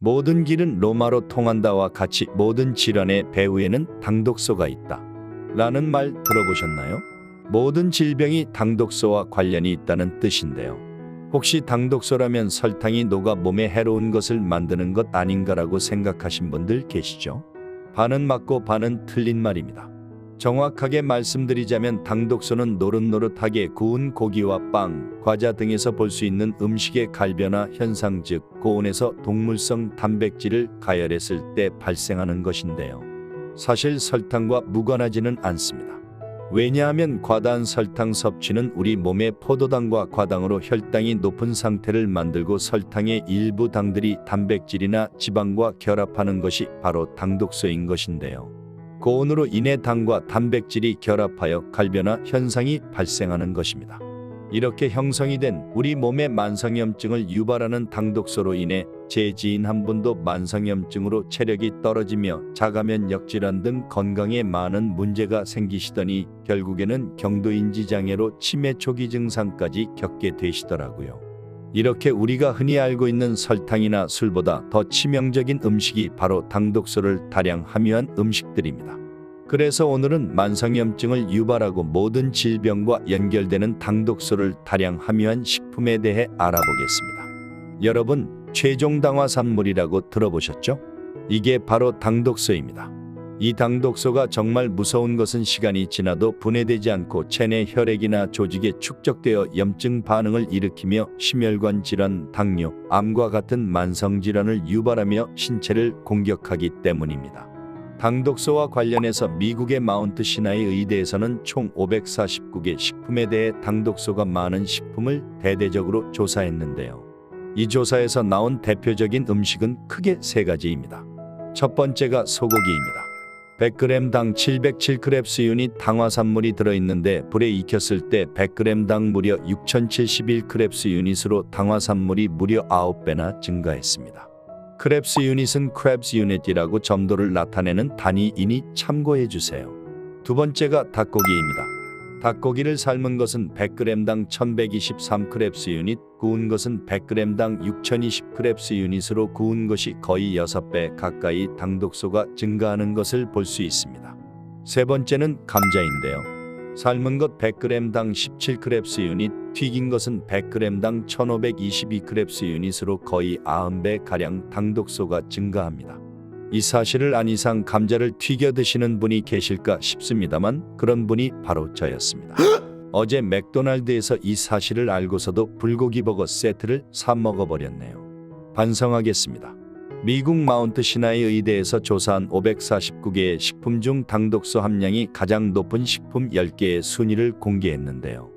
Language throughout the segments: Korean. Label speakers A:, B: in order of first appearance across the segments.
A: 모든 길은 로마로 통한다와 같이 모든 질환의 배후에는 당독소가 있다. 라는 말 들어보셨나요? 모든 질병이 당독소와 관련이 있다는 뜻인데요. 혹시 당독소라면 설탕이 녹아 몸에 해로운 것을 만드는 것 아닌가라고 생각하신 분들 계시죠? 반은 맞고 반은 틀린 말입니다. 정확하게 말씀드리자면 당독소는 노릇노릇하게 구운 고기와 빵, 과자 등에서 볼 수 있는 음식의 갈변화 현상, 즉 고온에서 동물성 단백질을 가열했을 때 발생하는 것인데요. 사실 설탕과 무관하지는 않습니다. 왜냐하면 과다한 설탕 섭취는 우리 몸의 포도당과 과당으로 혈당이 높은 상태를 만들고 설탕의 일부 당들이 단백질이나 지방과 결합하는 것이 바로 당독소인 것인데요. 고온으로 인해 당과 단백질이 결합하여 갈변화 현상이 발생하는 것입니다. 이렇게 형성이 된 우리 몸의 만성염증을 유발하는 당독소로 인해 제 지인 한 분도 만성염증으로 체력이 떨어지며 자가면역 질환 등 건강에 많은 문제가 생기시더니 결국에는 경도인지장애로 치매 초기 증상까지 겪게 되시더라고요. 이렇게 우리가 흔히 알고 있는 설탕이나 술보다 더 치명적인 음식이 바로 당독소를 다량 함유한 음식들입니다. 그래서 오늘은 만성염증을 유발하고 모든 질병과 연결되는 당독소를 다량 함유한 식품에 대해 알아보겠습니다. 여러분, 최종당화산물이라고 들어보셨죠? 이게 바로 당독소입니다. 이 당독소가 정말 무서운 것은 시간이 지나도 분해되지 않고 체내 혈액이나 조직에 축적되어 염증 반응을 일으키며 심혈관 질환, 당뇨, 암과 같은 만성 질환을 유발하며 신체를 공격하기 때문입니다. 당독소와 관련해서 미국의 마운트 시나이 의대에서는 총 549개 식품에 대해 당독소가 많은 식품을 대대적으로 조사했는데요. 이 조사에서 나온 대표적인 음식은 크게 세 가지입니다. 첫 번째가 소고기입니다. 100g당 707kcal 당화산물이 들어있는데 불에 익혔을 때 100g당 무려 6071kcal 당화산물이 무려 9배나 증가했습니다. 크랩스 유닛은 크랩스 유닛이라고 점도를 나타내는 단위이니 참고해주세요. 두 번째가 닭고기입니다. 닭고기를 삶은 것은 100g당 1123크랩스 유닛, 구운 것은 100g당 6020크랩스 유닛으로 구운 것이 거의 6배 가까이 당독소가 증가하는 것을 볼 수 있습니다. 세 번째는 감자인데요. 삶은 것 100g당 17크랩스 유닛, 튀긴 것은 100g당 1522크랩스 유닛으로 거의 90배가량 당독소가 증가합니다. 이 사실을 안 이상 감자를 튀겨 드시는 분이 계실까 싶습니다만 그런 분이 바로 저였습니다. 어제 맥도날드에서 이 사실을 알고서도 불고기 버거 세트를 사 먹어버렸네요. 반성하겠습니다. 미국 마운트 시나이 의대에서 조사한 549개의 식품 중 당독소 함량이 가장 높은 식품 10개의 순위를 공개했는데요.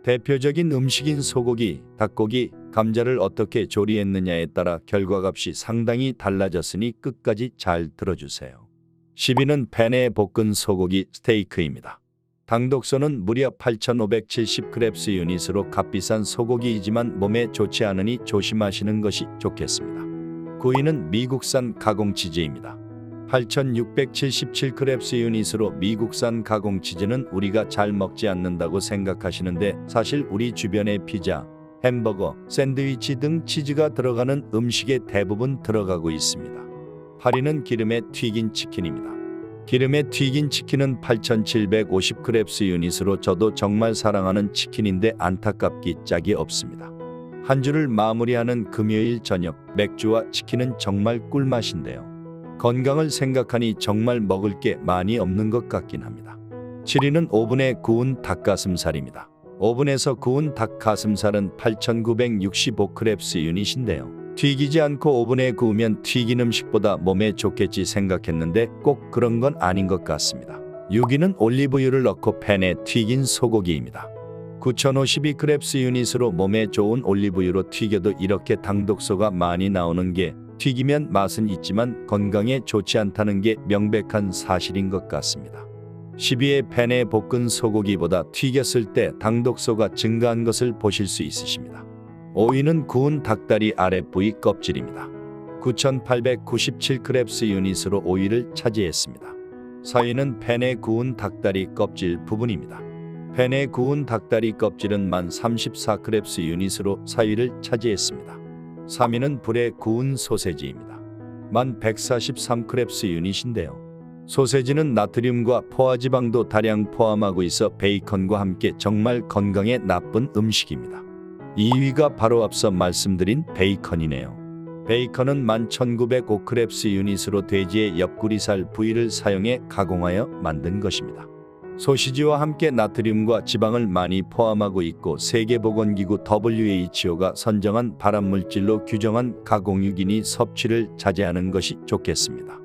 A: 대표적인 음식인 소고기, 닭고기, 감자를 어떻게 조리했느냐에 따라 결과값이 상당히 달라졌으니 끝까지 잘 들어주세요. 10위는 팬에 볶은 소고기 스테이크입니다. 당독소는 무려 8570크랩스 유닛으로 값비싼 소고기이지만 몸에 좋지 않으니 조심하시는 것이 좋겠습니다. 9위는 미국산 가공치즈입니다. 8677크랩스 유닛으로 미국산 가공치즈는 우리가 잘 먹지 않는다고 생각하시는데 사실 우리 주변의 피자, 햄버거, 샌드위치 등 치즈가 들어가는 음식에 대부분 들어가고 있습니다. 8위는 기름에 튀긴 치킨입니다. 기름에 튀긴 치킨은 8750크랩스 유닛으로 저도 정말 사랑하는 치킨인데 안타깝기 짝이 없습니다. 한 주를 마무리하는 금요일 저녁, 맥주와 치킨은 정말 꿀맛인데요. 건강을 생각하니 정말 먹을 게 많이 없는 것 같긴 합니다. 7위는 오븐에 구운 닭가슴살입니다. 오븐에서 구운 닭가슴살은 8965크랩스 유닛인데요. 튀기지 않고 오븐에 구우면 튀긴 음식보다 몸에 좋겠지 생각했는데 꼭 그런 건 아닌 것 같습니다. 6위는 올리브유를 넣고 팬에 튀긴 소고기입니다. 9052크랩스 유닛으로 몸에 좋은 올리브유로 튀겨도 이렇게 당독소가 많이 나오는 게 튀기면 맛은 있지만 건강에 좋지 않다는 게 명백한 사실인 것 같습니다. 10위의 팬에 볶은 소고기보다 튀겼을 때 당독소가 증가한 것을 보실 수 있으십니다. 5위는 구운 닭다리 아랫부위 껍질입니다. 9897크랩스 유닛으로 5위를 차지했습니다. 4위는 팬에 구운 닭다리 껍질 부분입니다. 팬에 구운 닭다리 껍질은 1034크랩스 유닛으로 4위를 차지했습니다. 3위는 불에 구운 소세지입니다. 143크랩스 유닛인데요. 소세지는 나트륨과 포화지방도 다량 포함하고 있어 베이컨과 함께 정말 건강에 나쁜 음식입니다. 2위가 바로 앞서 말씀드린 베이컨이네요. 베이컨은 11,905크랩스 유닛으로 돼지의 옆구리살 부위를 사용해 가공하여 만든 것입니다. 소시지와 함께 나트륨과 지방을 많이 포함하고 있고 세계보건기구 WHO가 선정한 발암물질로 규정한 가공육이니 섭취를 자제하는 것이 좋겠습니다.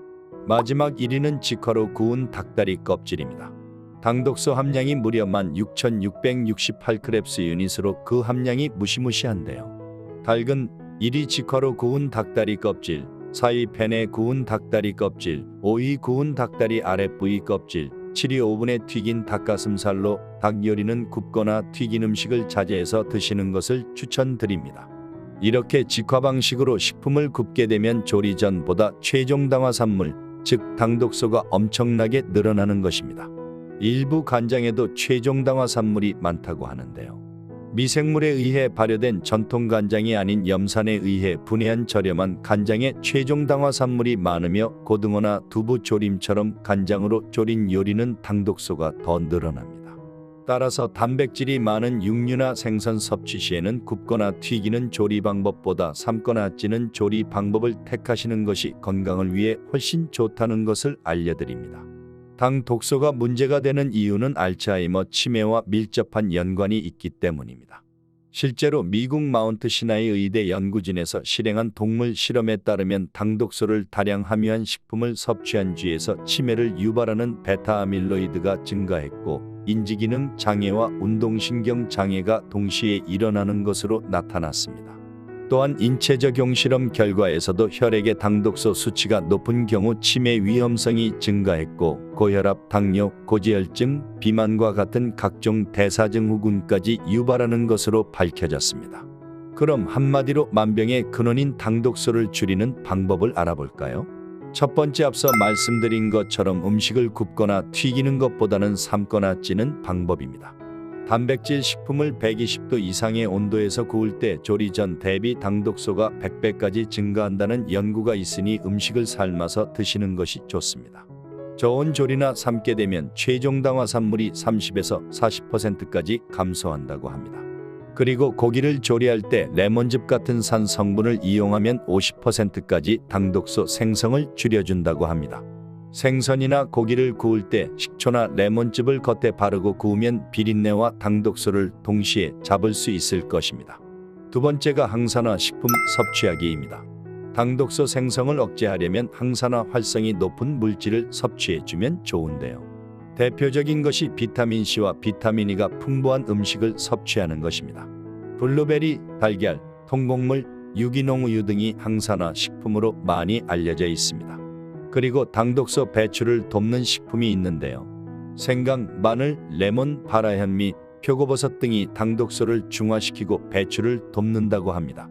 A: 마지막 1위는 직화로 구운 닭다리 껍질입니다. 당독소 함량이 무려 16,668크랩스 유닛으로 그 함량이 무시무시한데요. 닭은 1위 직화로 구운 닭다리 껍질, 4위 팬에 구운 닭다리 껍질, 5위 구운 닭다리 아랫부위 껍질, 7위 오븐에 튀긴 닭가슴살로 닭 요리는 굽거나 튀긴 음식을 자제해서 드시는 것을 추천드립니다. 이렇게 직화 방식으로 식품을 굽게 되면 조리 전보다 최종 당화산물, 즉 당독소가 엄청나게 늘어나는 것입니다. 일부 간장에도 최종 당화산물이 많다고 하는데요. 미생물에 의해 발효된 전통 간장이 아닌 염산에 의해 분해한 저렴한 간장에 최종 당화산물이 많으며 고등어나 두부 조림처럼 간장으로 졸인 요리는 당독소가 더 늘어납니다. 따라서 단백질이 많은 육류나 생선 섭취 시에는 굽거나 튀기는 조리 방법보다 삶거나 찌는 조리 방법을 택하시는 것이 건강을 위해 훨씬 좋다는 것을 알려드립니다. 당 독소가 문제가 되는 이유는 알츠하이머 치매와 밀접한 연관이 있기 때문입니다. 실제로 미국 마운트 시나이 의대 연구진에서 실행한 동물 실험에 따르면 당독소를 다량 함유한 식품을 섭취한 쥐에서 치매를 유발하는 베타아밀로이드가 증가했고 인지기능 장애와 운동신경 장애가 동시에 일어나는 것으로 나타났습니다. 또한 인체적용 실험 결과에서도 혈액의 당독소 수치가 높은 경우 치매 위험성이 증가했고 고혈압, 당뇨, 고지혈증, 비만과 같은 각종 대사증후군까지 유발하는 것으로 밝혀졌습니다. 그럼 한마디로 만병의 근원인 당독소를 줄이는 방법을 알아볼까요? 첫 번째, 앞서 말씀드린 것처럼 음식을 굽거나 튀기는 것보다는 삶거나 찌는 방법입니다. 단백질 식품을 120도 이상의 온도에서 구울 때 조리 전 대비 당독소가 100배까지 증가한다는 연구가 있으니 음식을 삶아서 드시는 것이 좋습니다. 저온 조리나 삶게 되면 최종 당화산물이 30에서 40%까지 감소한다고 합니다. 그리고 고기를 조리할 때 레몬즙 같은 산 성분을 이용하면 50%까지 당독소 생성을 줄여준다고 합니다. 생선이나 고기를 구울 때 식초나 레몬즙을 겉에 바르고 구우면 비린내와 당독소를 동시에 잡을 수 있을 것입니다. 두 번째가 항산화 식품 섭취하기입니다. 당독소 생성을 억제하려면 항산화 활성이 높은 물질을 섭취해주면 좋은데요. 대표적인 것이 비타민C와 비타민 E가 풍부한 음식을 섭취하는 것입니다. 블루베리, 달걀, 통곡물, 유기농 우유 등이 항산화 식품으로 많이 알려져 있습니다. 그리고 당독소 배출을 돕는 식품이 있는데요. 생강, 마늘, 레몬, 바라현미, 표고버섯 등이 당독소를 중화시키고 배출을 돕는다고 합니다.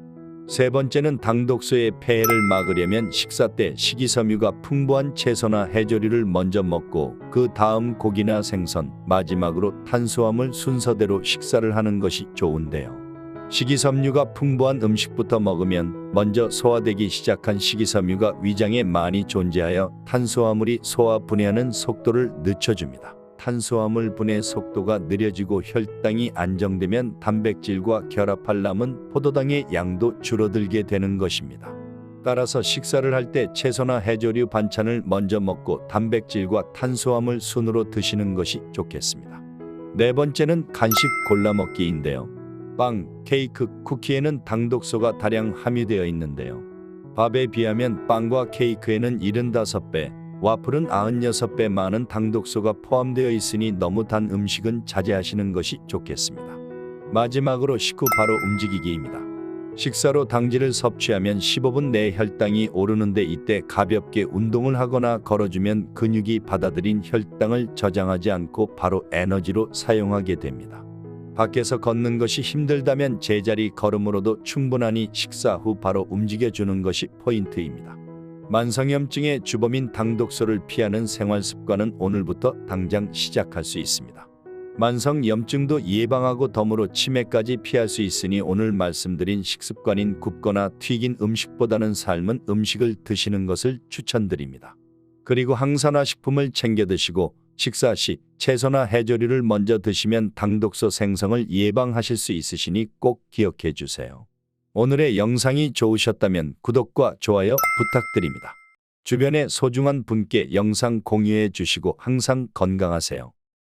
A: 세 번째는 당독소의 폐해를 막으려면 식사 때 식이섬유가 풍부한 채소나 해조류를 먼저 먹고 그 다음 고기나 생선, 마지막으로 탄수화물 순서대로 식사를 하는 것이 좋은데요. 식이섬유가 풍부한 음식부터 먹으면 먼저 소화되기 시작한 식이섬유가 위장에 많이 존재하여 탄수화물이 소화 분해하는 속도를 늦춰줍니다. 탄수화물 분해 속도가 느려지고 혈당이 안정되면 단백질과 결합할 남은 포도당의 양도 줄어들게 되는 것입니다. 따라서 식사를 할 때 채소나 해조류 반찬을 먼저 먹고 단백질과 탄수화물 순으로 드시는 것이 좋겠습니다. 네 번째는 간식 골라 먹기인데요. 빵, 케이크, 쿠키에는 당독소가 다량 함유되어 있는데요. 밥에 비하면 빵과 케이크에는 75배, 와플은 96배 많은 당독소가 포함되어 있으니 너무 단 음식은 자제하시는 것이 좋겠습니다. 마지막으로 식후 바로 움직이기입니다. 식사로 당질을 섭취하면 15분 내에 혈당이 오르는데 이때 가볍게 운동을 하거나 걸어주면 근육이 받아들인 혈당을 저장하지 않고 바로 에너지로 사용하게 됩니다. 밖에서 걷는 것이 힘들다면 제자리 걸음으로도 충분하니 식사 후 바로 움직여주는 것이 포인트입니다. 만성염증의 주범인 당독소를 피하는 생활습관은 오늘부터 당장 시작할 수 있습니다. 만성 염증도 예방하고 덤으로 치매까지 피할 수 있으니 오늘 말씀드린 식습관인 굽거나 튀긴 음식보다는 삶은 음식을 드시는 것을 추천드립니다. 그리고 항산화 식품을 챙겨 드시고 식사 시 채소나 해조류를 먼저 드시면 당독소 생성을 예방하실 수 있으시니 꼭 기억해 주세요. 오늘의 영상이 좋으셨다면 구독과 좋아요 부탁드립니다. 주변의 소중한 분께 영상 공유해 주시고 항상 건강하세요.